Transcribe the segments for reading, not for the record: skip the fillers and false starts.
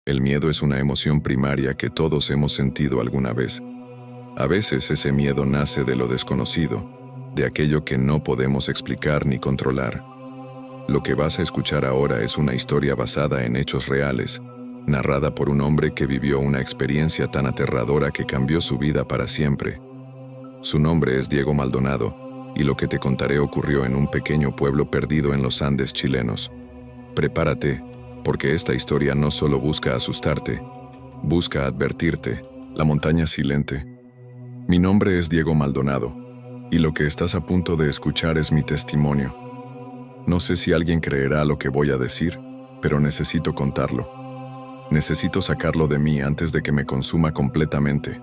El miedo es una emoción primaria que todos hemos sentido alguna vez. A veces ese miedo nace de lo desconocido, de aquello que no podemos explicar ni controlar. Lo que vas a escuchar ahora es una historia basada en hechos reales, narrada por un hombre que vivió una experiencia tan aterradora que cambió su vida para siempre. Su nombre es Diego Maldonado, y lo que te contaré ocurrió en un pequeño pueblo perdido en los Andes chilenos. Prepárate, porque esta historia no solo busca asustarte, busca advertirte, la montaña silente. Mi nombre es Diego Maldonado, y lo que estás a punto de escuchar es mi testimonio. No sé si alguien creerá lo que voy a decir, pero necesito contarlo. Necesito sacarlo de mí antes de que me consuma completamente.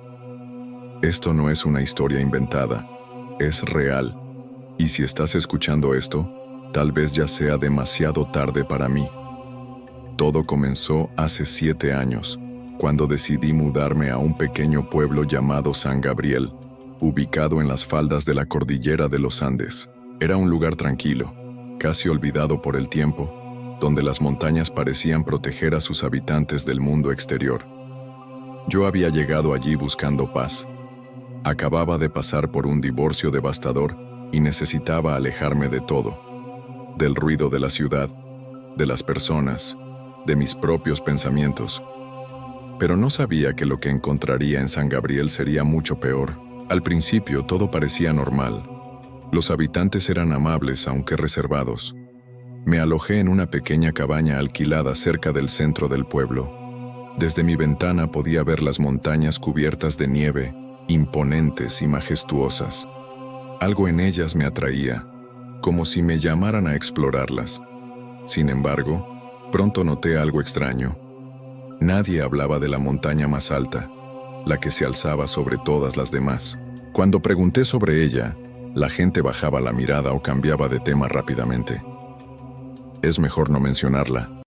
Esto no es una historia inventada, es real. Y si estás escuchando esto, tal vez ya sea demasiado tarde para mí. Todo comenzó hace 7 años, cuando decidí mudarme a un pequeño pueblo llamado San Gabriel, ubicado en las faldas de la cordillera de los Andes. Era un lugar tranquilo, casi olvidado por el tiempo, donde las montañas parecían proteger a sus habitantes del mundo exterior. Yo había llegado allí buscando paz. Acababa de pasar por un divorcio devastador y necesitaba alejarme de todo, del ruido de la ciudad, de las personas, de mis propios pensamientos. Pero no sabía que lo que encontraría en San Gabriel sería mucho peor. Al principio todo parecía normal. Los habitantes eran amables aunque reservados. Me alojé en una pequeña cabaña alquilada cerca del centro del pueblo. Desde mi ventana podía ver las montañas cubiertas de nieve, imponentes y majestuosas. Algo en ellas me atraía, como si me llamaran a explorarlas. Sin embargo, pronto noté algo extraño. Nadie hablaba de la montaña más alta, la que se alzaba sobre todas las demás. Cuando pregunté sobre ella, la gente bajaba la mirada o cambiaba de tema rápidamente. «Es mejor no mencionarla»,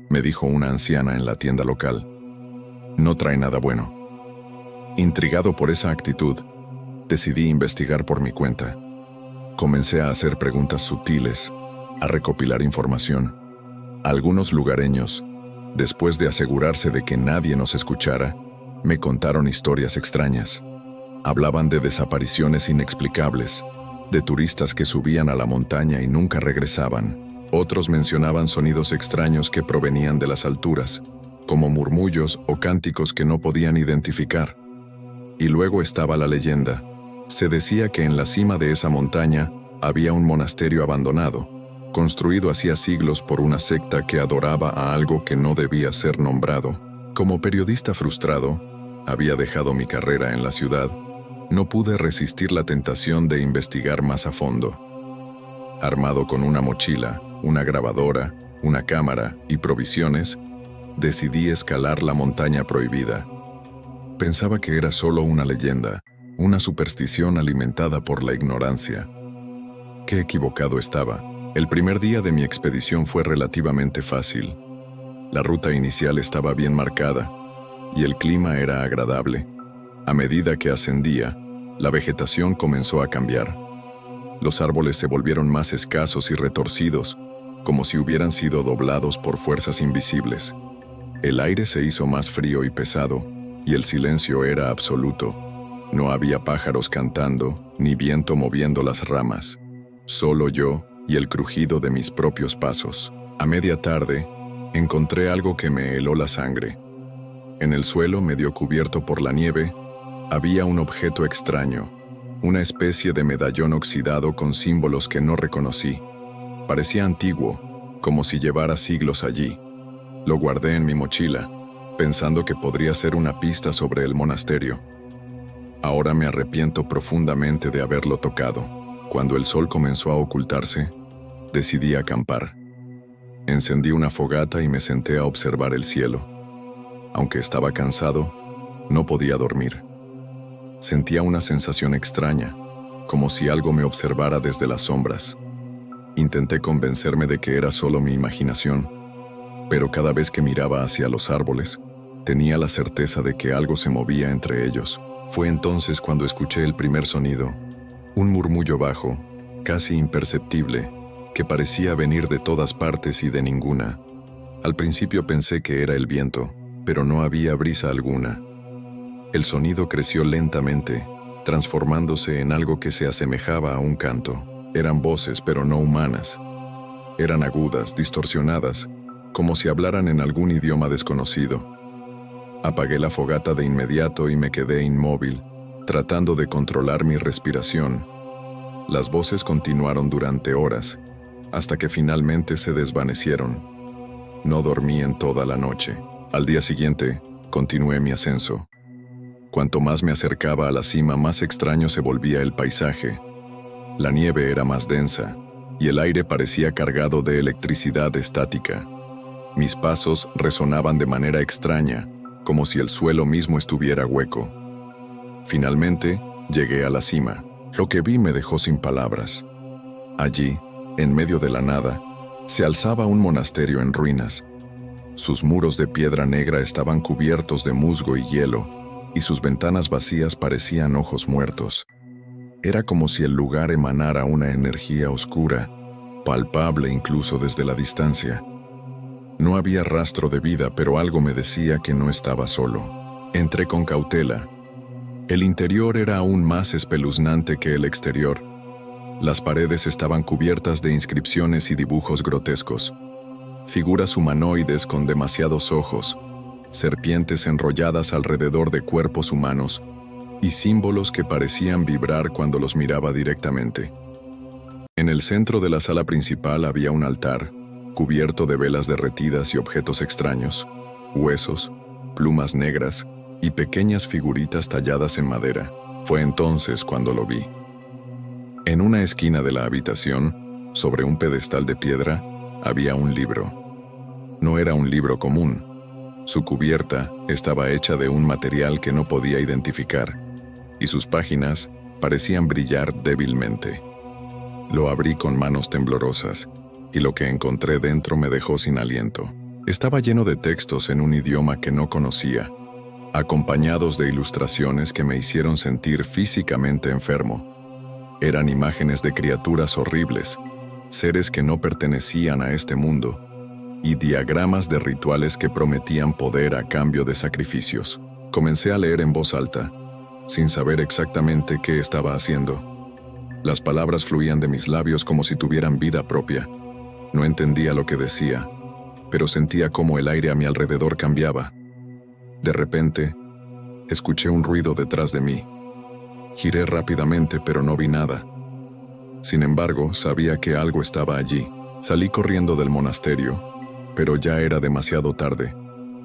me dijo una anciana en la tienda local. «No trae nada bueno». Intrigado por esa actitud, decidí investigar por mi cuenta. Comencé a hacer preguntas sutiles, a recopilar información. Algunos lugareños, después de asegurarse de que nadie nos escuchara, me contaron historias extrañas. Hablaban de desapariciones inexplicables, de turistas que subían a la montaña y nunca regresaban. Otros mencionaban sonidos extraños que provenían de las alturas, como murmullos o cánticos que no podían identificar. Y luego estaba la leyenda. Se decía que en la cima de esa montaña había un monasterio abandonado, construido hacía siglos por una secta que adoraba a algo que no debía ser nombrado. Como periodista frustrado, había dejado mi carrera en la ciudad. No pude resistir la tentación de investigar más a fondo. Armado con una mochila, una grabadora, una cámara y provisiones, decidí escalar la montaña prohibida. Pensaba que era solo una leyenda, una superstición alimentada por la ignorancia. Qué equivocado estaba. El primer día de mi expedición fue relativamente fácil. La ruta inicial estaba bien marcada, y el clima era agradable. A medida que ascendía, la vegetación comenzó a cambiar. Los árboles se volvieron más escasos y retorcidos, como si hubieran sido doblados por fuerzas invisibles. El aire se hizo más frío y pesado, y el silencio era absoluto. No había pájaros cantando, ni viento moviendo las ramas. Solo yo y el crujido de mis propios pasos. A media tarde, encontré algo que me heló la sangre. En el suelo, medio cubierto por la nieve, había un objeto extraño, una especie de medallón oxidado con símbolos que no reconocí. Parecía antiguo, como si llevara siglos allí. Lo guardé en mi mochila, pensando que podría ser una pista sobre el monasterio. Ahora me arrepiento profundamente de haberlo tocado. Cuando el sol comenzó a ocultarse, decidí acampar. Encendí una fogata y me senté a observar el cielo. Aunque estaba cansado, no podía dormir. Sentía una sensación extraña, como si algo me observara desde las sombras. Intenté convencerme de que era solo mi imaginación, pero cada vez que miraba hacia los árboles, tenía la certeza de que algo se movía entre ellos. Fue entonces cuando escuché el primer sonido, un murmullo bajo, casi imperceptible, que parecía venir de todas partes y de ninguna. Al principio pensé que era el viento, pero no había brisa alguna. El sonido creció lentamente, transformándose en algo que se asemejaba a un canto. Eran voces, pero no humanas. Eran agudas, distorsionadas, como si hablaran en algún idioma desconocido. Apagué la fogata de inmediato y me quedé inmóvil, tratando de controlar mi respiración. Las voces continuaron durante horas, hasta que finalmente se desvanecieron. No dormí en toda la noche. Al día siguiente, continué mi ascenso. Cuanto más me acercaba a la cima, más extraño se volvía el paisaje. La nieve era más densa, y el aire parecía cargado de electricidad estática. Mis pasos resonaban de manera extraña, como si el suelo mismo estuviera hueco. Finalmente, llegué a la cima. Lo que vi me dejó sin palabras. Allí, en medio de la nada, se alzaba un monasterio en ruinas. Sus muros de piedra negra estaban cubiertos de musgo y hielo, y sus ventanas vacías parecían ojos muertos. Era como si el lugar emanara una energía oscura, palpable incluso desde la distancia. No había rastro de vida, pero algo me decía que no estaba solo. Entré con cautela. El interior era aún más espeluznante que el exterior. Las paredes estaban cubiertas de inscripciones y dibujos grotescos. Figuras humanoides con demasiados ojos, serpientes enrolladas alrededor de cuerpos humanos y símbolos que parecían vibrar cuando los miraba directamente. En el centro de la sala principal había un altar, cubierto de velas derretidas y objetos extraños, huesos, plumas negras y pequeñas figuritas talladas en madera. Fue entonces cuando lo vi. En una esquina de la habitación, sobre un pedestal de piedra, había un libro. No era un libro común. Su cubierta estaba hecha de un material que no podía identificar, y sus páginas parecían brillar débilmente. Lo abrí con manos temblorosas, y lo que encontré dentro me dejó sin aliento. Estaba lleno de textos en un idioma que no conocía, acompañados de ilustraciones que me hicieron sentir físicamente enfermo. Eran imágenes de criaturas horribles, seres que no pertenecían a este mundo, y diagramas de rituales que prometían poder a cambio de sacrificios. Comencé a leer en voz alta, sin saber exactamente qué estaba haciendo. Las palabras fluían de mis labios como si tuvieran vida propia. No entendía lo que decía, pero sentía cómo el aire a mi alrededor cambiaba. De repente, escuché un ruido detrás de mí. Giré rápidamente, pero no vi nada. Sin embargo, sabía que algo estaba allí. Salí corriendo del monasterio, pero ya era demasiado tarde.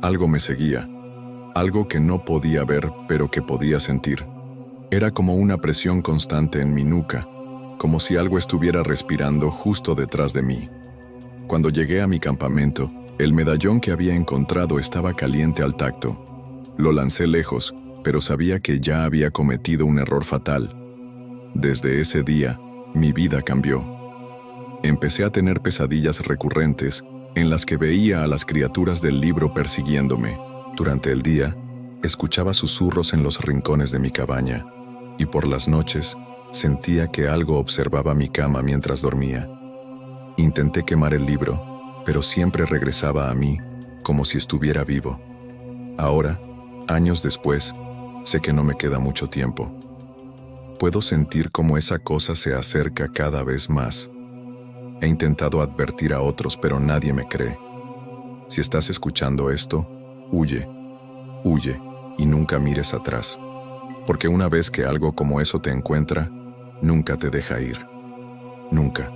Algo me seguía, algo que no podía ver, pero que podía sentir. Era como una presión constante en mi nuca, como si algo estuviera respirando justo detrás de mí. Cuando llegué a mi campamento, el medallón que había encontrado estaba caliente al tacto. Lo lancé lejos, pero sabía que ya había cometido un error fatal. Desde ese día, mi vida cambió. Empecé a tener pesadillas recurrentes en las que veía a las criaturas del libro persiguiéndome. Durante el día, escuchaba susurros en los rincones de mi cabaña, y por las noches sentía que algo observaba mi cama mientras dormía. Intenté quemar el libro, pero siempre regresaba a mí, como si estuviera vivo. Ahora, años después, sé que no me queda mucho tiempo. Puedo sentir cómo esa cosa se acerca cada vez más. He intentado advertir a otros, pero nadie me cree. Si estás escuchando esto, huye, huye y nunca mires atrás. Porque una vez que algo como eso te encuentra, nunca te deja ir. Nunca.